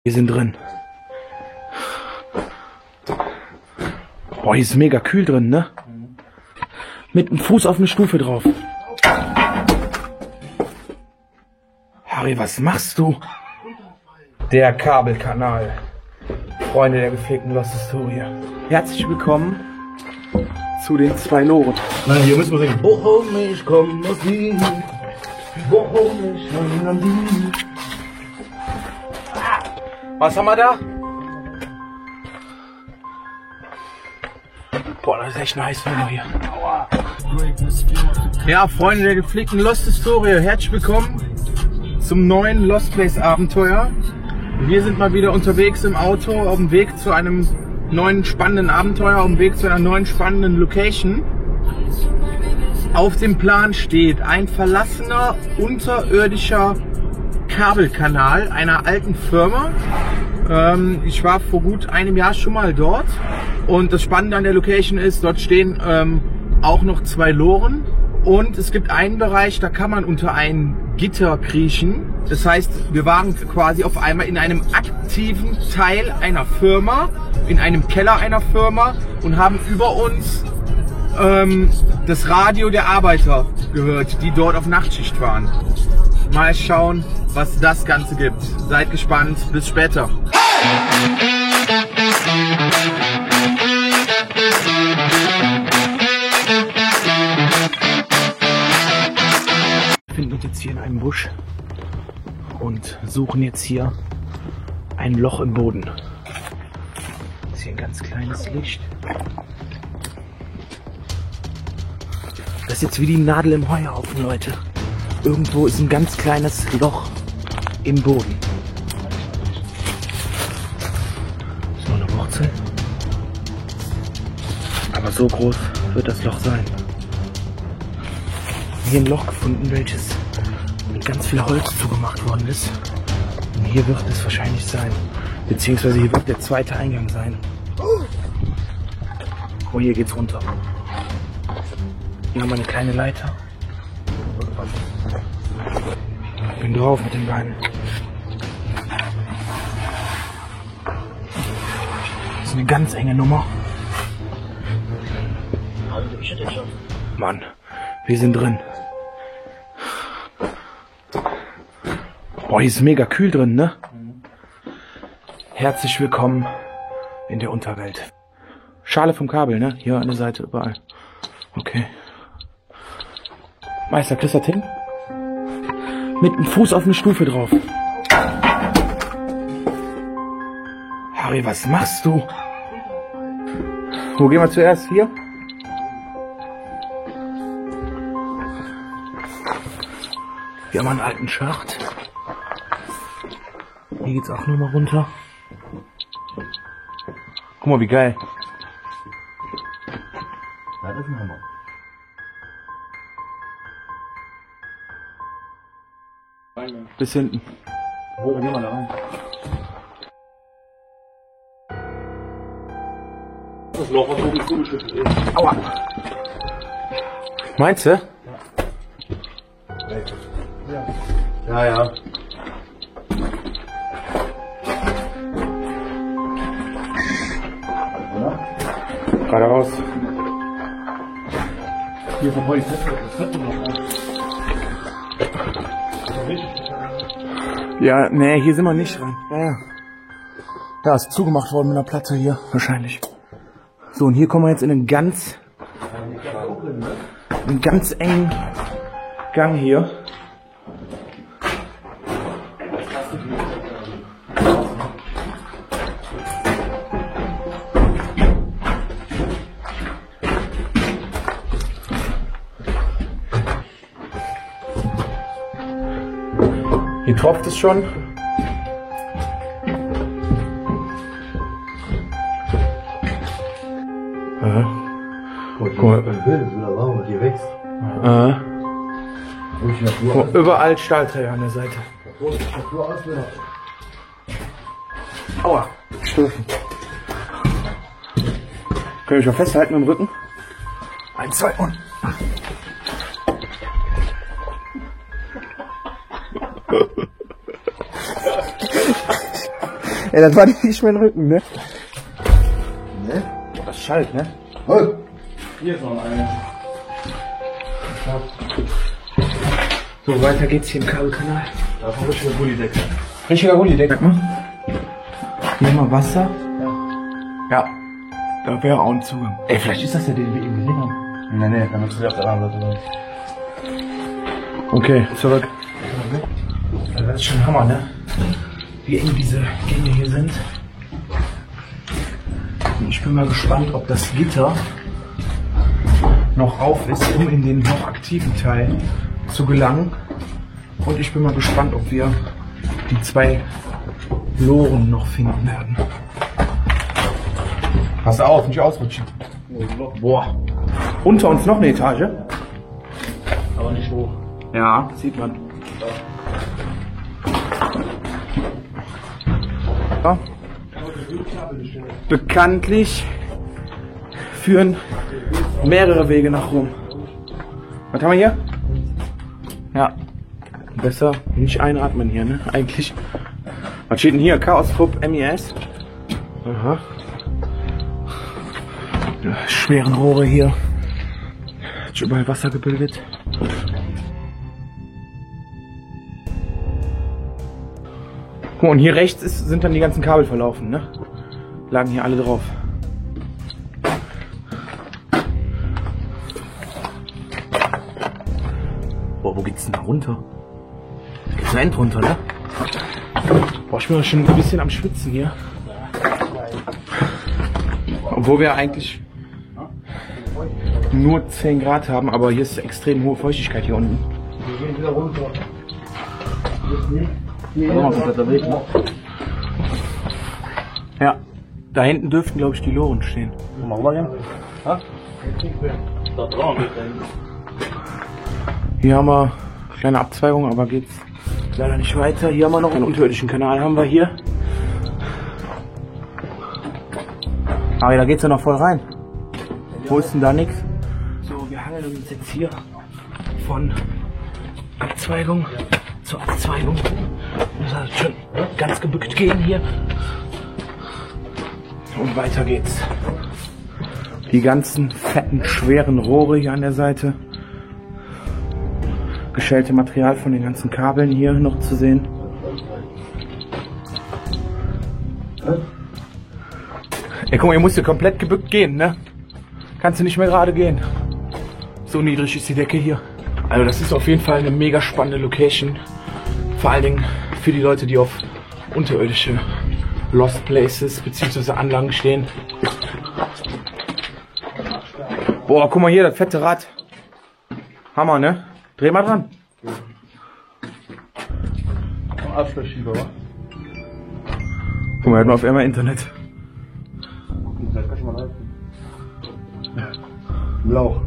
Wir sind drin. Boah, hier ist mega kühl drin, ne? Mit dem Fuß auf eine Stufe drauf. Harry, was machst du? Der Kabelkanal. Freunde der gepflegten Lost Historie. Herzlich willkommen zu den zwei Loren. Nein, hier müssen wir singen. Bochum, ich komm aus Wien. Bochum, ich komm aus Wien. Was haben wir da? Boah, das ist echt nice hier. Ja, Freunde der gepflegten Lost Historie, herzlich willkommen zum neuen Lost Place Abenteuer. Wir sind mal wieder unterwegs im Auto auf dem Weg zu einem neuen spannenden Abenteuer, auf dem Weg zu einer neuen spannenden Location. Auf dem Plan steht ein verlassener unterirdischer Kabelkanal einer alten Firma. Ich war vor gut einem Jahr schon mal dort und das Spannende an der Location ist, dort stehen auch noch zwei Loren und es gibt einen Bereich, da kann man unter ein Gitter kriechen. Das heißt, wir waren quasi auf einmal in einem aktiven Teil einer Firma, in einem Keller einer Firma und haben über uns das Radio der Arbeiter gehört, die dort auf Nachtschicht waren. Mal schauen, was das Ganze gibt. Seid gespannt. Bis später. Wir befinden uns jetzt hier in einem Busch und suchen jetzt hier ein Loch im Boden. Das ist hier ein ganz kleines Licht. Das ist jetzt wie die Nadel im Heuhaufen, Leute. Irgendwo ist ein ganz kleines Loch im Boden. So eine Wurzel. Aber so groß wird das Loch sein. Hier ein Loch gefunden, welches mit ganz viel Holz zugemacht worden ist. Und hier wird es wahrscheinlich sein. Beziehungsweise hier wird der zweite Eingang sein. Oh, hier geht's runter. Hier haben wir eine kleine Leiter. Ich bin drauf mit den Beinen. Das ist eine ganz enge Nummer. Mann, wir sind drin. Boah, hier ist mega kühl drin, ne? Herzlich willkommen in der Unterwelt. Schale vom Kabel, ne? Hier an der Seite, überall. Okay. Meister, kriegst du das hin? Mit dem Fuß auf eine Stufe drauf. Harry, was machst du? Wo gehen wir zuerst? Hier? Hier haben wir einen alten Schacht. Hier geht's auch nur mal runter. Guck mal, wie geil. Ja, das ist ein Hammer. Bis hinten. Wo gehen wir da rein? Das Loch, was oben zugeschüttet ist. Aua! Meinst du? Ja, ja. Gerade raus. Hier vom Holz, das hört man noch an. Ja, nee, hier sind wir nicht dran. Ja. Da ist zugemacht worden mit einer Platte hier, wahrscheinlich. So, und hier kommen wir jetzt in einen ganz engen Gang hier. Hier tropft es schon. Guck mal, wieder warm und hier wächst. Überall Stahlträger an der Seite. Aua, Stößen. Können wir schon festhalten im Rücken? 1, 2 und. Ey, das war nicht mein Rücken, ne? Ne? Das schallt, ne? Oh. Hier ist noch eine. So, weiter geht's hier im Kabelkanal. Da ist ein richtiger Gullideckel. Richtiger Gullideckel, ne? Hier mal Wasser. Ja. Da wäre auch ein Zugang. Ey, vielleicht ist das ja den wir eben gesehen haben. Nee, dann müssen wir auf der anderen Seite. Okay, zurück. Das ist schon Hammer, ne? Wie eng diese Gänge hier sind. Und ich bin mal gespannt, ob das Gitter noch auf ist, um in den noch aktiven Teil zu gelangen. Und ich bin mal gespannt, ob wir die 2 Loren noch finden werden. Pass auf, nicht ausrutschen. Boah. Unter uns noch eine Etage. Aber nicht hoch. Ja, sieht man. Ja. Bekanntlich führen mehrere Wege nach Rom. Was haben wir hier? Ja. Besser nicht einatmen hier, ne? Eigentlich. Was steht denn hier? Chaos Trupp MES. Aha. Die schweren Rohre hier. Hat schon überall Wasser gebildet. Guck mal, und hier rechts sind dann die ganzen Kabel verlaufen, ne? Lagen hier alle drauf. Boah, wo geht's denn da runter? Geht's da end runter, ne? Boah, ich bin schon ein bisschen am Schwitzen hier. Obwohl wir eigentlich nur 10 Grad haben, aber hier ist extrem hohe Feuchtigkeit hier unten. Wir gehen wieder runter. Hier ist ein kompletter Weg, ne? Ja, da hinten dürften, glaube ich, die Loren stehen. Guck mal rüber gehen. Ha? Da drauf geht hin. Hier haben wir eine kleine Abzweigung, aber geht's leider nicht weiter. Hier haben wir noch einen unterirdischen Kanal, haben wir hier. Aber da geht's ja noch voll rein. Wo ist denn da nichts? So, wir hangeln uns jetzt hier von Abzweigung zur Abzweigung. Das heißt schon ganz gebückt gehen hier. Und weiter geht's. Die ganzen fetten, schweren Rohre hier an der Seite. Geschälte Material von den ganzen Kabeln hier noch zu sehen. Ey, guck mal, ihr musst hier komplett gebückt gehen, ne? Kannst du nicht mehr gerade gehen. So niedrig ist die Decke hier. Also das ist auf jeden Fall eine mega spannende Location. Vor allen Dingen für die Leute, die auf unterirdische Lost Places bzw. Anlagen stehen. Boah, guck mal hier, das fette Rad. Hammer, ne? Dreh mal dran. Abschlussschieber, wa? Guck mal, hat man auf einmal Internet. Vielleicht kannst du mal helfen. Lauch.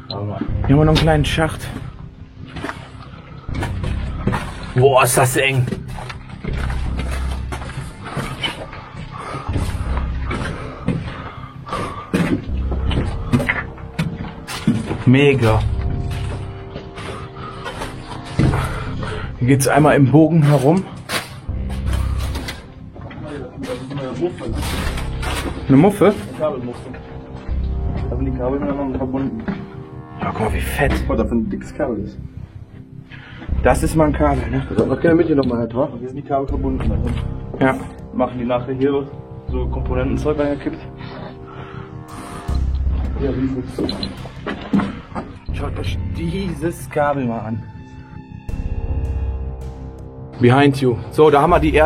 Hier haben wir noch einen kleinen Schacht. Boah, ist das eng. Mega. Hier geht es einmal im Bogen herum. Eine Muffe? Eine Kabelmuffe. Da sind die Kabel miteinander verbunden. Ja, guck mal, wie fett. Oh, da ein dickes Kabel ist. Das ist mal ein Kabel, ne? Das hat keine Mitte nochmal halt, wa? Und hier sind die Kabel verbunden. Also Ja. machen die nachher hier so Komponentenzeug reingekippt. Ja, wie ist das? Schaut euch dieses Kabel mal an. Behind you. So, da haben wir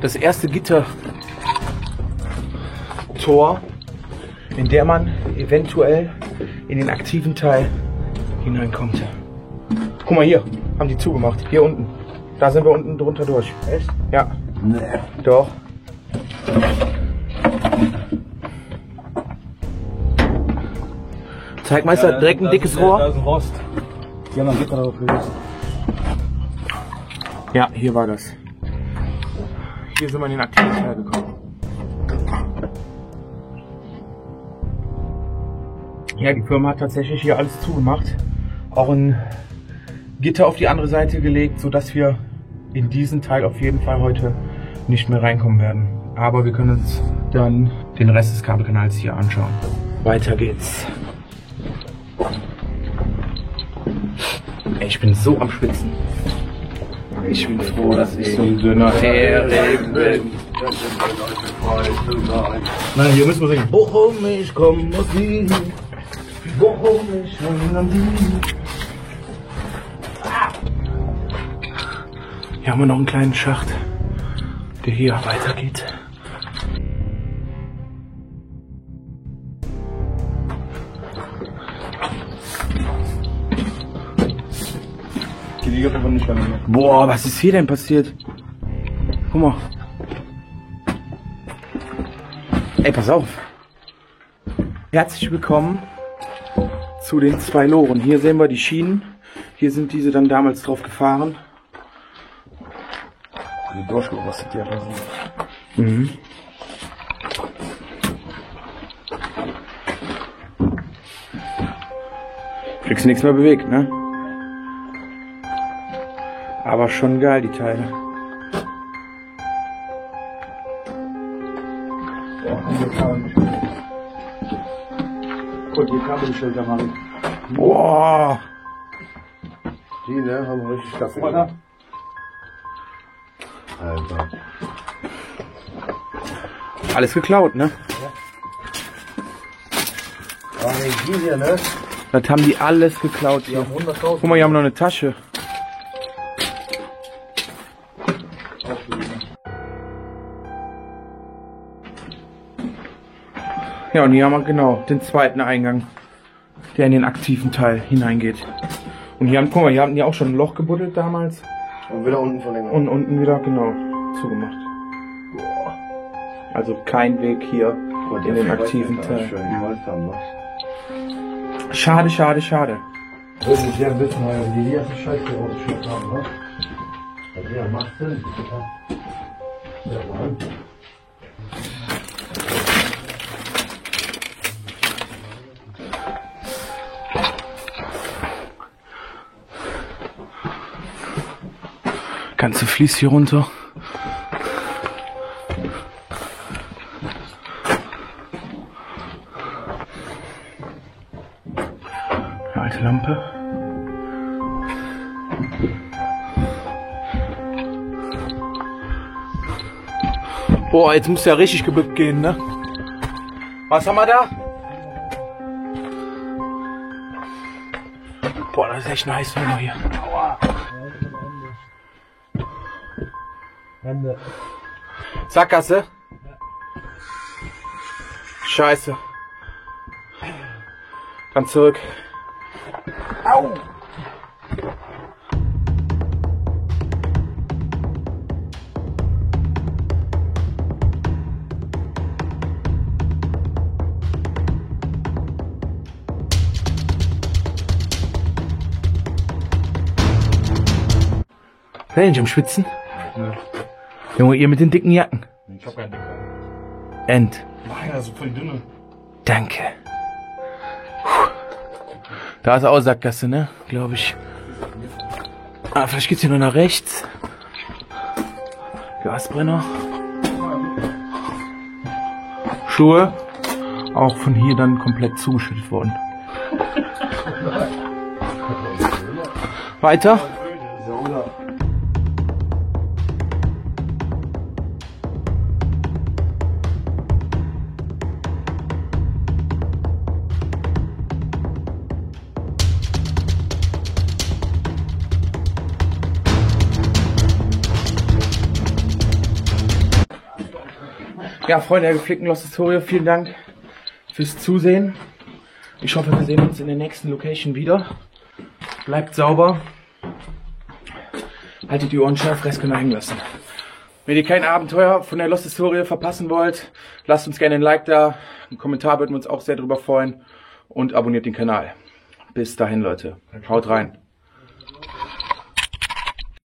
das erste Gittertor, in der man eventuell in den aktiven Teil hineinkommt. Guck mal hier, haben die zugemacht. Hier unten. Da sind wir unten drunter durch. Echt? Ja. Nee. Doch. Zeigmeister, direkt ein dickes Rohr. Da ist ein Rost. Die haben ein Gitter darauf gelöst. Ja, hier war das. Hier sind wir in den aktiven Teil gekommen. Ja, die Firma hat tatsächlich hier alles zugemacht. Auch ein Gitter auf die andere Seite gelegt, sodass wir in diesen Teil auf jeden Fall heute nicht mehr reinkommen werden. Aber wir können uns dann den Rest des Kabelkanals hier anschauen. Weiter geht's. Ey, ich bin so am Schwitzen. Ich bin froh, dass ich so ein dünner Hering bin. Nein, hier müssen wir singen. Bochum, ich komm aus Wien. Bochum, ich komm aus Wien. Hier haben wir noch einen kleinen Schacht, der hier weitergeht. Die liegt einfach nicht mehr. Boah, was ist hier denn passiert? Guck mal. Ey, pass auf. Herzlich willkommen zu den 2 Loren. Hier sehen wir die Schienen. Hier sind diese dann damals drauf gefahren. Die durchgerostet, die hat so. Mhm. Kriegst nichts mehr bewegt, ne? Aber schon geil, die Teile. Gut, die Kabelschilder machen. Boah! Die, ne, haben wir richtig Kaffee gemacht. Alter. Alles geklaut, ne? Ja, die hier, ne? Das haben die alles geklaut Die hier. haben 100.000. Guck mal, hier haben wir noch eine Tasche. Ja, und hier haben wir genau den zweiten Eingang, der in den aktiven Teil hineingeht. Und hier haben, guck mal, hier hatten die auch schon ein Loch gebuddelt damals. Und wieder unten verlängert. Und unten wieder, genau, zugemacht. Boah. Also kein Weg hier in den aktiven Teil. Schön, die Holzern, ne? Schade, schade, schade. Würde ich gerne wissen, wie die ganze Scheiße rausgeschickt haben, ne? Ja, macht Sinn. Ja, Mann. Ganze Fließ hier runter. Eine alte Lampe. Boah, jetzt muss ja richtig gebückt gehen, ne? Was haben wir da? Boah, das ist echt eine heiße Nummer hier. Aua. Sackgasse? Scheiße. Dann zurück. Au! Seid ihr am Schwitzen? Ja. Junge, ihr mit den dicken Jacken. Ich hab keinen Dicker. End. Nein, also voll dünne. Danke. Puh. Da ist auch Sackgasse, ne? Glaube ich. Ah, vielleicht geht's hier nur nach rechts. Gasbrenner. Schuhe. Auch von hier dann komplett zugeschüttet worden. Weiter. Ja, Freunde der gepflegten Lost Historia, vielen Dank fürs Zusehen. Ich hoffe, wir sehen uns in der nächsten Location wieder. Bleibt sauber. Haltet die Ohren scharf, Rest können wir hängen lassen. Wenn ihr kein Abenteuer von der Lost Historia verpassen wollt, lasst uns gerne ein Like da. Ein Kommentar würden wir uns auch sehr darüber freuen. Und abonniert den Kanal. Bis dahin, Leute. Haut rein.